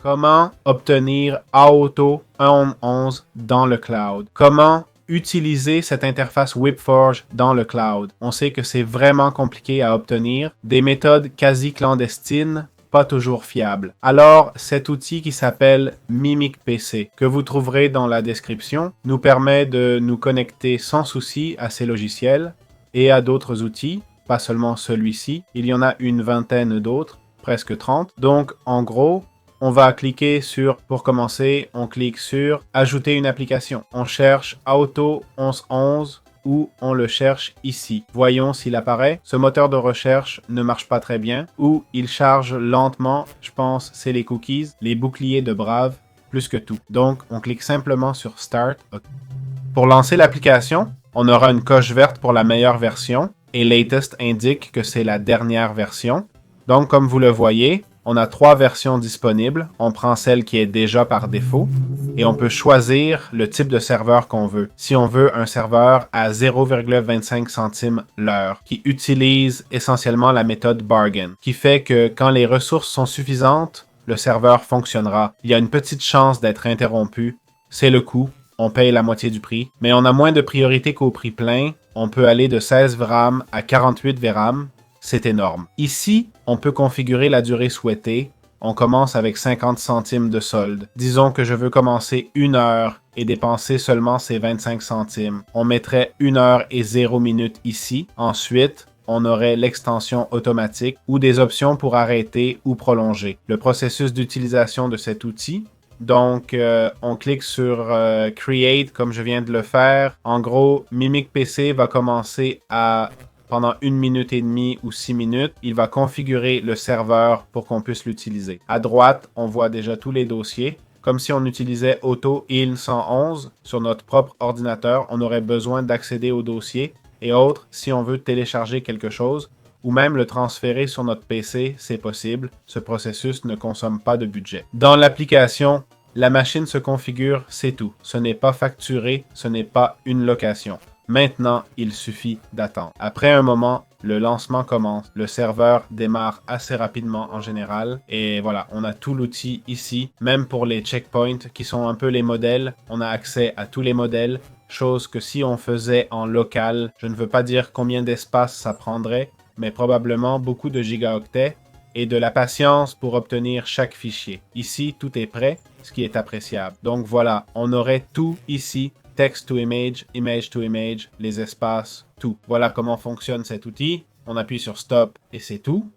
Comment obtenir AOTO 1.11 dans le cloud? Comment utiliser cette interface WhipForge dans le cloud? On sait que c'est vraiment compliqué à obtenir. Des méthodes quasi clandestines, pas toujours fiables. Alors, cet outil qui s'appelle Mimic PC, que vous trouverez dans la description, nous permet de nous connecter sans souci à ces logiciels et à d'autres outils, pas seulement celui-ci. Il y en a une vingtaine d'autres, presque 30. Donc, en gros, on va cliquer sur, pour commencer, on clique sur « Ajouter une application ». On cherche AOTO 11.11 ou on le cherche ici. Voyons s'il apparaît. Ce moteur de recherche ne marche pas très bien ou il charge lentement. Je pense c'est les cookies, les boucliers de Brave, plus que tout. Donc, on clique simplement sur « Start ». Pour lancer l'application, on aura une coche verte pour la meilleure version et Latest indique que c'est la dernière version. Donc, comme vous le voyez, on a 3 versions disponibles. On prend celle qui est déjà par défaut et on peut choisir le type de serveur qu'on veut. Si on veut un serveur à 0,25 centimes l'heure qui utilise essentiellement la méthode bargain, qui fait que quand les ressources sont suffisantes, le serveur fonctionnera. Il y a une petite chance d'être interrompu. C'est le coût. On paye la moitié du prix. Mais on a moins de priorité qu'au prix plein. On peut aller de 16 VRAM à 48 VRAM. C'est énorme. Ici, on peut configurer la durée souhaitée. On commence avec 50 centimes de solde. Disons que je veux commencer 1 heure et dépenser seulement ces 25 centimes. On mettrait 1 heure et 0 minutes ici. Ensuite, on aurait l'extension automatique ou des options pour arrêter ou prolonger le processus d'utilisation de cet outil. Donc, on clique sur Create comme je viens de le faire. En gros, Mimic PC va commencer à pendant 1 minute et demie ou 6 minutes, il va configurer le serveur pour qu'on puisse l'utiliser. À droite, on voit déjà tous les dossiers. Comme si on utilisait AutoIL 111 sur notre propre ordinateur, on aurait besoin d'accéder au dossier et autres si on veut télécharger quelque chose ou même le transférer sur notre PC, c'est possible. Ce processus ne consomme pas de budget. Dans l'application, la machine se configure, c'est tout. Ce n'est pas facturé, ce n'est pas une location. Maintenant, il suffit d'attendre. Après un moment, le lancement commence. Le serveur démarre assez rapidement en général. Et voilà, on a tout l'outil ici. Même pour les checkpoints qui sont un peu les modèles, on a accès à tous les modèles. Chose que si on faisait en local, je ne veux pas dire combien d'espace ça prendrait, mais probablement beaucoup de gigaoctets et de la patience pour obtenir chaque fichier. Ici, tout est prêt, ce qui est appréciable. Donc voilà, on aurait tout ici. Text to image, image to image, les espaces, tout. Voilà comment fonctionne cet outil. On appuie sur Stop et c'est tout.